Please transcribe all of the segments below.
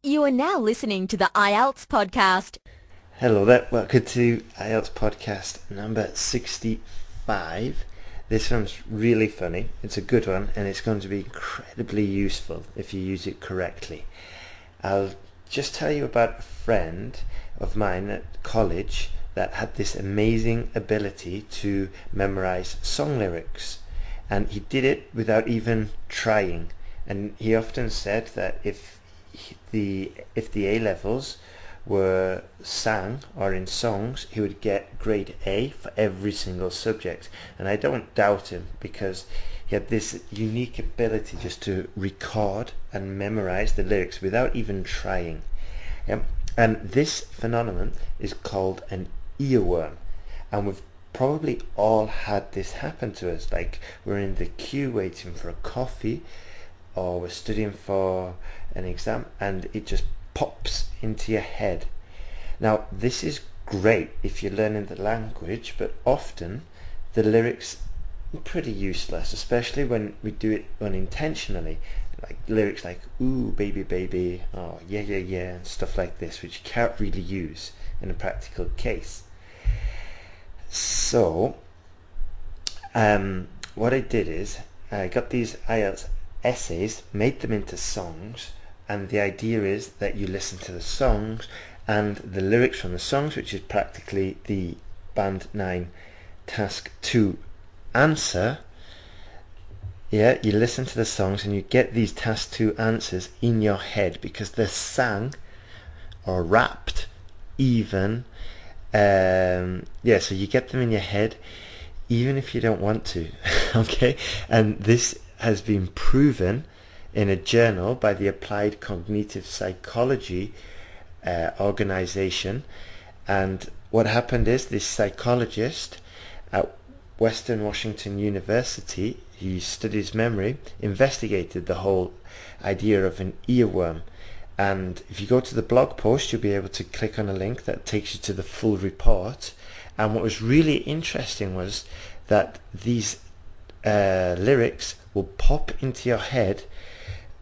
You are now listening to the IELTS podcast. Hello there, welcome to IELTS podcast number 65. This one's really funny, it's a good one, and it's going to be incredibly useful if you use it correctly. I'll just tell you about a friend of mine at college that had this amazing ability to memorize song lyrics, and he did it without even trying. And he often said that if the A-levels were sang or in songs, he would get grade A for every single subject. And I don't doubt him, because he had this unique ability just to record and memorize the lyrics without even trying. And this phenomenon is called an earworm, and we've probably all had this happen to us, like we're in the queue waiting for a coffee, or we're studying for an exam and it just pops into your head. Now this is great if you're learning the language, but often the lyrics are pretty useless, especially when we do it unintentionally, like lyrics like ooh baby baby, oh yeah yeah yeah, and stuff like this, which you can't really use in a practical case. So what I did is I got these IELTS essays, made them into songs, and the idea is that you listen to the songs and the lyrics from the songs, which is practically the Band 9 Task 2 answer. Yeah, you listen to the songs and you get these Task 2 answers in your head, because they're sang or rapped even. So you get them in your head even if you don't want to. Okay, and this has been proven in a journal by the Applied Cognitive Psychology organization. And what happened is, this psychologist at Western Washington University, he studies memory, investigated the whole idea of an earworm. And if you go to the blog post, you'll be able to click on a link that takes you to the full report. And what was really interesting was that these lyrics will pop into your head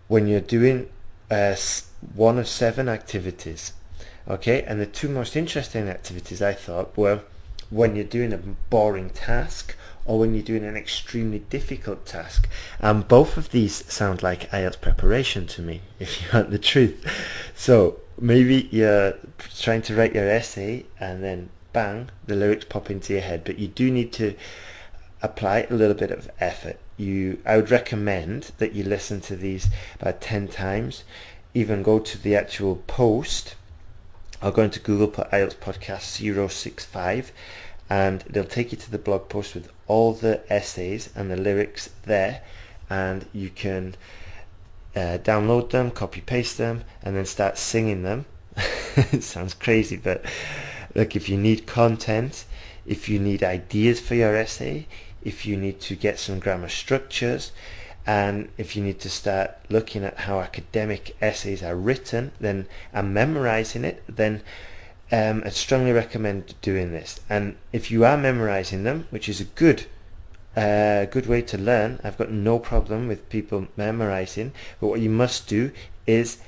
when you're doing one of 7 activities. Okay, and the 2 most interesting activities I thought were when you're doing a boring task or when you're doing an extremely difficult task. And both of these sound like IELTS preparation to me, if you want the truth. So maybe you're trying to write your essay and then bang, the lyrics pop into your head, but you do need to apply a little bit of effort. I would recommend that you listen to these about 10 times. Even go to the actual post, or go into Google, put IELTS podcast 065, and they'll take you to the blog post with all the essays and the lyrics there, and you can download them, copy paste them, and then start singing them. It sounds crazy, but look, if you need content, if you need ideas for your essay, if you need to get some grammar structures, and if you need to start looking at how academic essays are written then and memorizing it, then I'd strongly recommend doing this. And if you are memorizing them, which is a good way to learn, I've got no problem with people memorizing, but what you must do is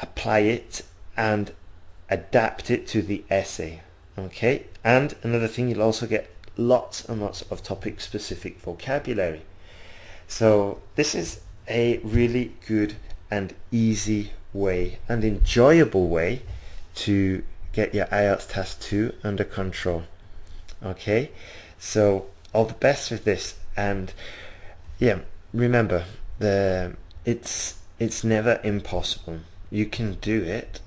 apply it and adapt it to the essay. Okay, and another thing, you'll also get lots and lots of topic specific vocabulary. So this is a really good and easy way and enjoyable way to get your IELTS Task 2 under control. Okay, so all the best with this, and yeah, remember, it's never impossible. You can do it.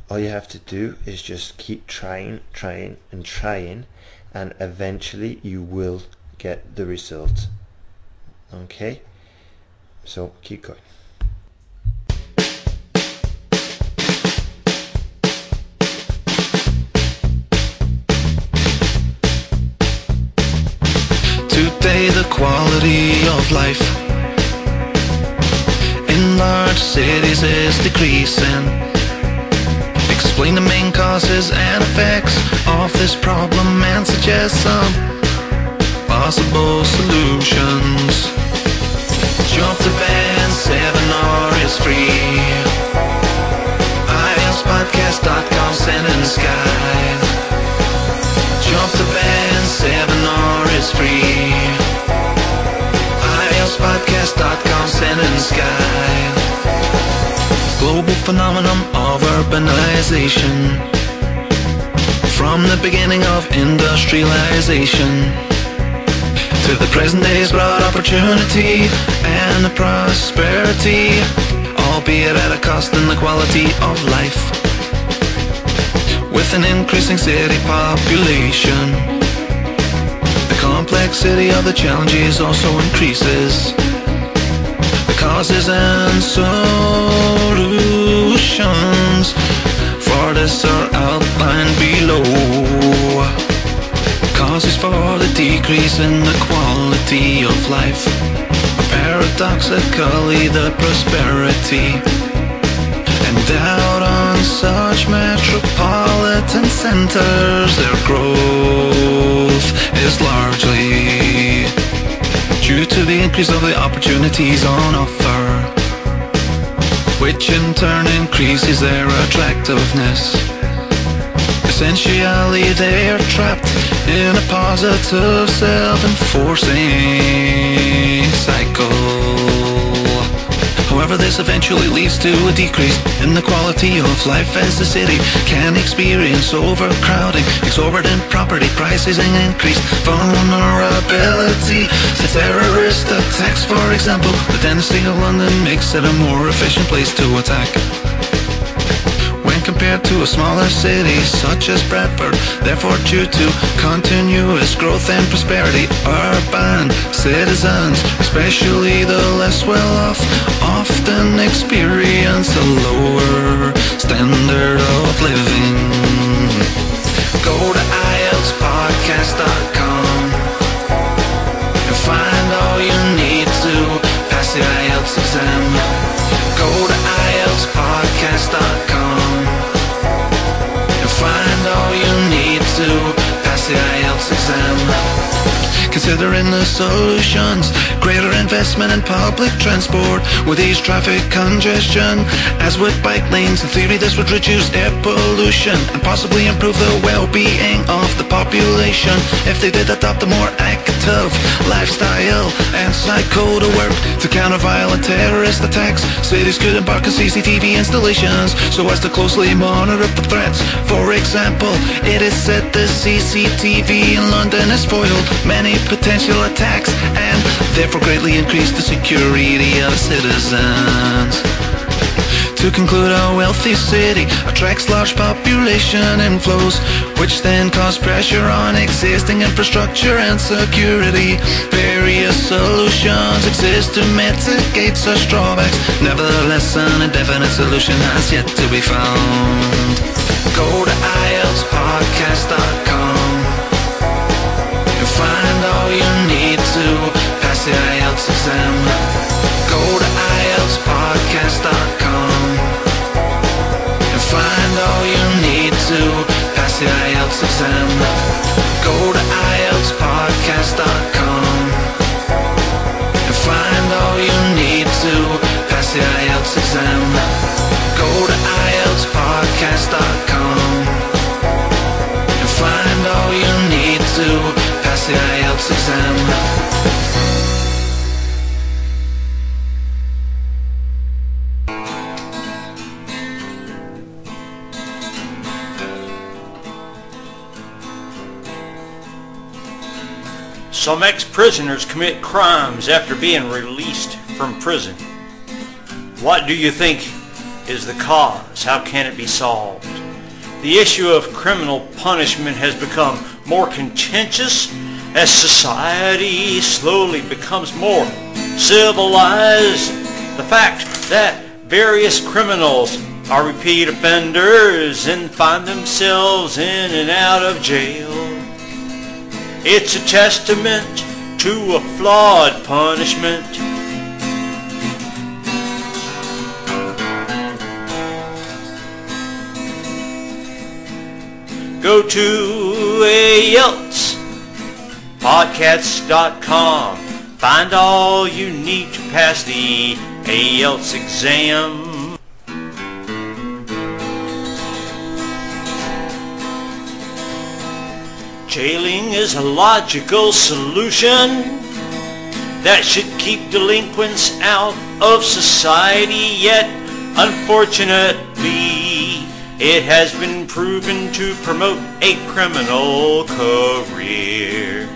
All you have to do is just keep trying, and eventually you will get the result. Okay, so keep going. Today the quality of life in large cities is decreasing. Explain the main causes and effects of this problem and suggest some possible solutions. Jump to band, 7 hours is free. in sky. Global phenomenon of urbanization, from the beginning of industrialization to the present day's broad opportunity and prosperity, albeit at a cost in the quality of life. With an increasing city population, the complexity of the challenges also increases. The causes and solutions for this are outlined below. Causes for the decrease in the quality of life, paradoxically the prosperity. Endowed on such metropolitan centers, their growth is largely due to the increase of the opportunities on offer, which in turn increases their attractiveness. Essentially, they are trapped in a positive self-enforcing cycle. However, this eventually leads to a decrease in the quality of life as the city can experience overcrowding, exorbitant property prices, and increased vulnerability to terrorist attacks. For example, the density of London makes it a more efficient place to attack compared to a smaller city such as Bradford. Therefore, due to continuous growth and prosperity, urban citizens, especially the less well-off, often experience a lower standard of living. Go to IELTSPodcast.com and find all you need to pass the IELTS exam. Go to IELTSPodcast.com. Find all you need to pass the IELTS exam. Considering the solutions, greater investment in public transport would ease traffic congestion, as would bike lanes. In theory, this would reduce air pollution and possibly improve the well-being of the population if they did adopt a more active lifestyle and cycle to work. To counter violent terrorist attacks, cities could embark on CCTV installations so as to closely monitor the threats. For example, it is said the CCTV in London has foiled many potential attacks and therefore greatly increased the security of citizens. To conclude, a wealthy city attracts large population inflows, which then cause pressure on existing infrastructure and security. Various solutions exist to mitigate such drawbacks. Nevertheless, an indefinite solution has yet to be found. Go to IELTSPodcast.com and find all you need to pass the IELTS exam. Go to IELTSPodcast.com and find all you need to pass the IELTS exam. Go to IELTSPodcast.com and find all you need to pass the IELTS exam. Go to IELTSPodcast.com and find all you need to pass the IELTS exam. Some ex-prisoners commit crimes after being released from prison. What do you think is the cause? How can it be solved? The issue of criminal punishment has become more contentious as society slowly becomes more civilized. The fact that various criminals are repeat offenders and find themselves in and out of jail, it's a testament to a flawed punishment. Go to IELTSPodcast.com. Find all you need to pass the IELTS exam. Jailing is a logical solution that should keep delinquents out of society, yet unfortunately it has been proven to promote a criminal career.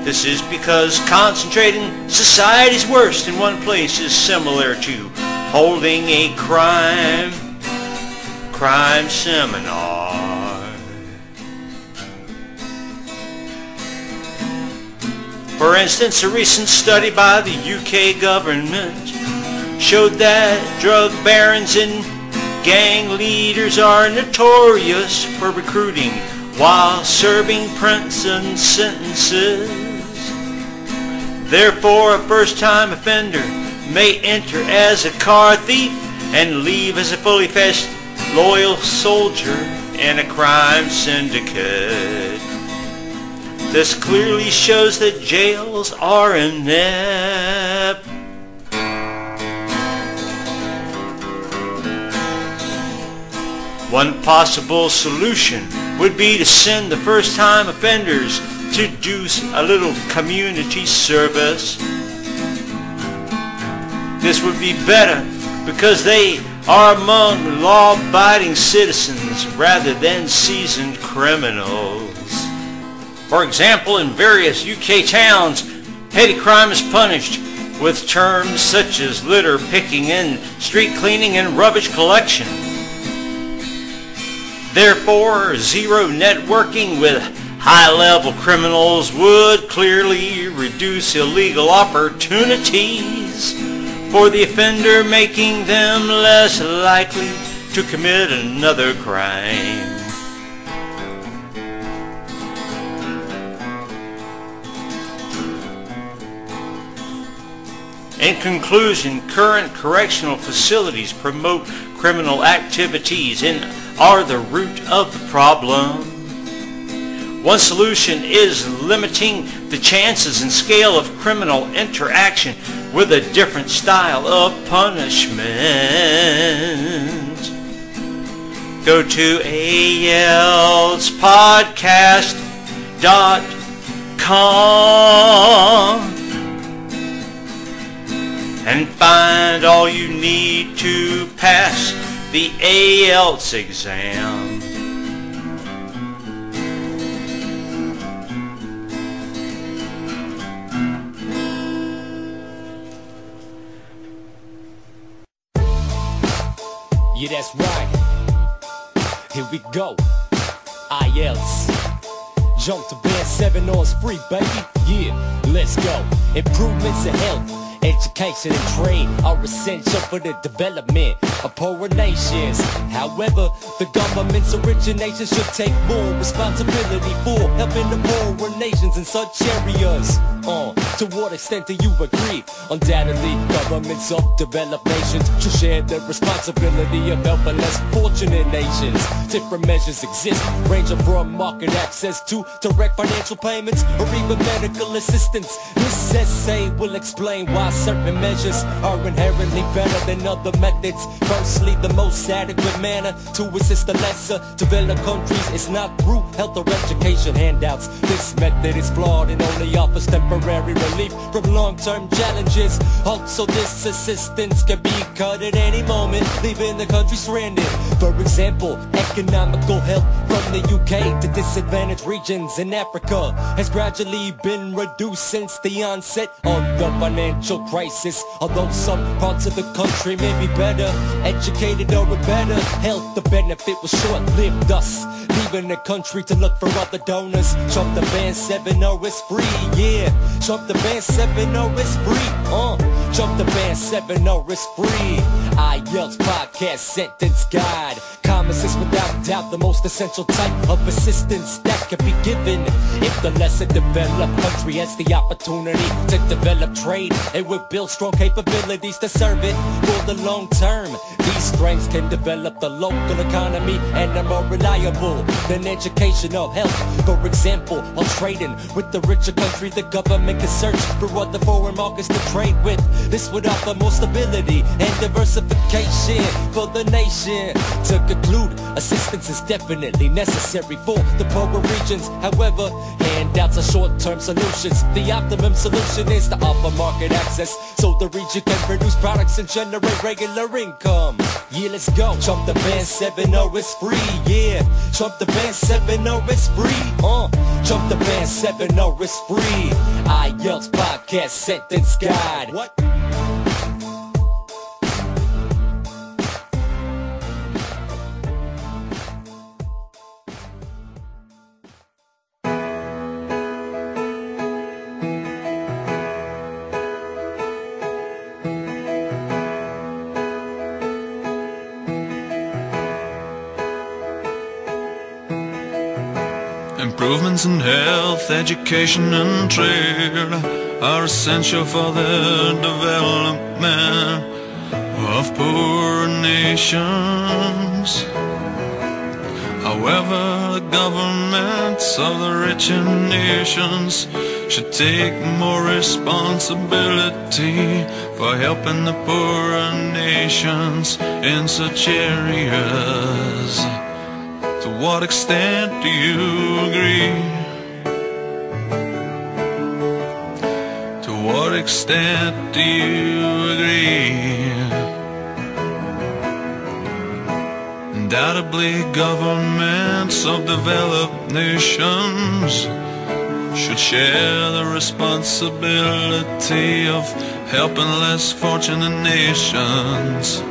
This is because concentrating society's worst in one place is similar to holding a crime seminar. For instance, a recent study by the UK government showed that drug barons and gang leaders are notorious for recruiting while serving prison sentences. Therefore, a first-time offender may enter as a car thief and leave as a fully fledged loyal soldier in a crime syndicate. This clearly shows that jails are inept. One possible solution would be to send the first-time offenders to do a little community service. This would be better because they are among law-abiding citizens rather than seasoned criminals. For example, in various UK towns, petty crime is punished with terms such as litter picking and street cleaning and rubbish collection. Therefore, zero networking with high-level criminals would clearly reduce illegal opportunities for the offender, making them less likely to commit another crime. In conclusion, current correctional facilities promote criminal activities and are the root of the problem. One solution is limiting the chances and scale of criminal interaction with a different style of punishment. Go to IELTSPodcast.com and find all you need to pass the IELTS exam. Yeah, that's right. Here we go. IELTS. Jump to bed 7 hours free, baby. Yeah, let's go. Improvements in health, education and trade are essential for the development of poorer nations. However, the government's origination should take more responsibility for helping the poorer nations in such areas. To what extent do you agree? Undoubtedly, governments of developed nations should share the responsibility of helping less fortunate nations. Different measures exist, ranging from market access to direct financial payments or even medical assistance. This essay will explain why certain measures are inherently better than other methods. Firstly, the most adequate manner to assist the lesser developed countries is not through health or education handouts. This method is flawed and only offers temporary relief from long-term challenges. Also, this assistance can be cut at any moment, leaving the country stranded. For example, economical help from the UK to disadvantaged regions in Africa has gradually been reduced since the onset of the financial crisis. Although some parts of the country may be better educated or with better health, the benefit was short-lived, thus leaving the country to look for other donors. Trump the band 7-0 is free, yeah. Trump the band 7-0 is free, Trump the band 7-0 is free. IELTS Podcast Sentence Guide. Common sense without doubt the most essential type of assistance that can be given. If the lesser developed country has the opportunity to develop trade, it will build strong capabilities to serve it for the long term. These strengths can develop the local economy and are more reliable than education or health. For example, on trading with the richer country, the government can search for other foreign markets to trade with. This would offer more stability and diversity diversification for the nation. To conclude, assistance is definitely necessary for the poorer regions. However, handouts are short-term solutions. The optimum solution is to offer market access so the region can produce products and generate regular income. Yeah, let's go. Trump the band 7-0 is free. Yeah, Trump the band 7-0 is free. Trump the band 7-0 is free. IELTS Podcast Sentence Guide. What? Improvements in health, education and trade are essential for the development of poor nations. However, the governments of the richer nations should take more responsibility for helping the poorer nations in such areas. To what extent do you agree? To what extent do you agree? Undoubtedly, governments of developed nations should share the responsibility of helping less fortunate nations.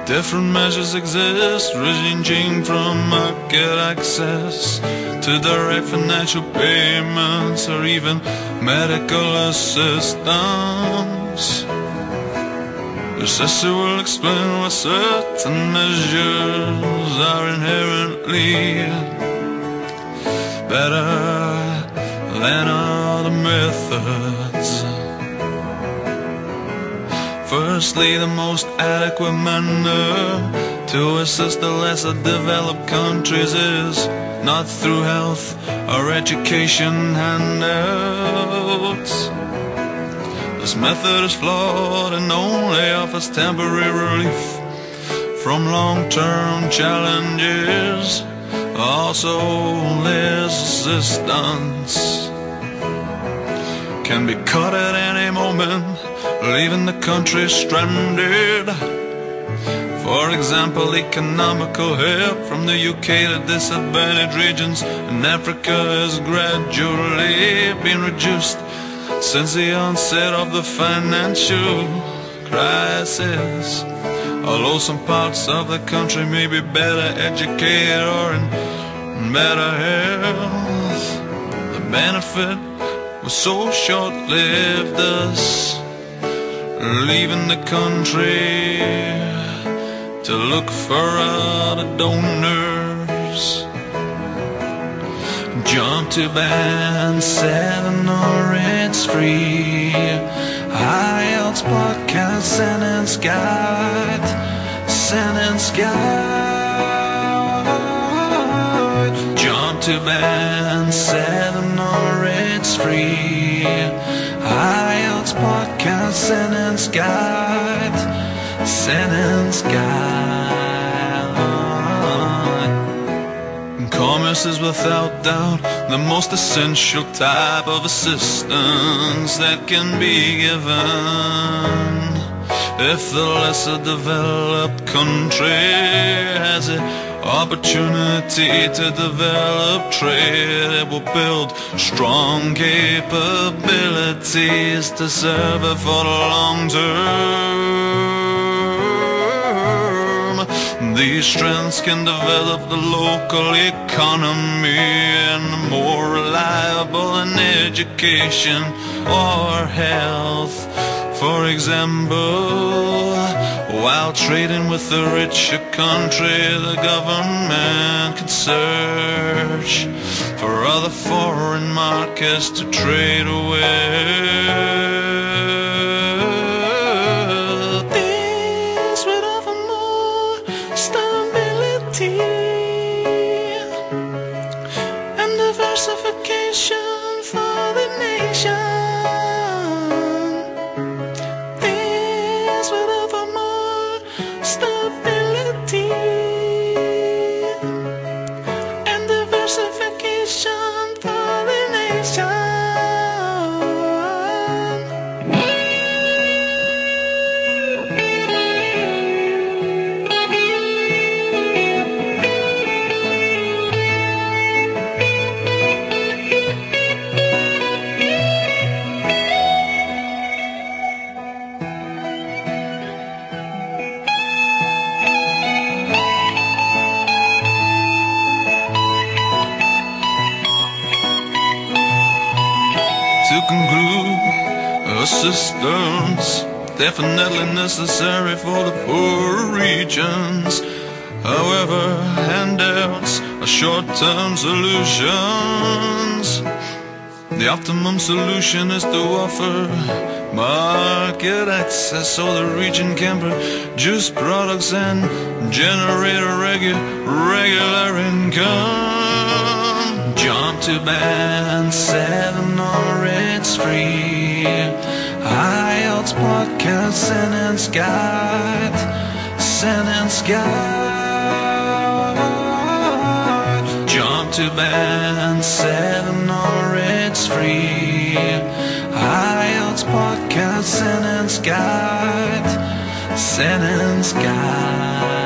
Different measures exist, ranging from market access to direct financial payments or even medical assistance. The sister will explain why certain measures are inherently better than other methods. Firstly, the most adequate manner to assist the lesser developed countries is not through health or education handouts. This method is flawed and only offers temporary relief from long-term challenges. Also, less assistance can be cut at any moment, leaving the country stranded. For example, economical help from the UK to disadvantaged regions in Africa has gradually been reduced since the onset of the financial crisis. Although some parts of the country may be better educated or in better health, the benefit was so short-lived, thus leaving the country to look for other donors. Jump to band 7 or it's free. IELTS Podcast Sentence Guide. Sentence Guide. Jump to band 7 or it's free. IELTS Podcast Sentence Guide. Sentence Guide. Commerce is without doubt the most essential type of assistance that can be given. If the lesser developed country has the opportunity to develop trade, it will build strong capabilities to serve it for the long term. These strengths can develop the local economy and more reliable in education or health. For example, while trading with the richer country, the government can search for other foreign markets to trade with. This would offer more stability and diversification for the nation. This would offer more stability and diversification for the nation. To conclude, assistance definitely necessary for the poor regions. However, handouts are short-term solutions. The optimum solution is to offer market access so the region can produce products and generate a regular income. Jump to band 7 or it's free. IELTS podcast sentence guide. Jump to band 7 or it's free. IELTS podcast sentence guide.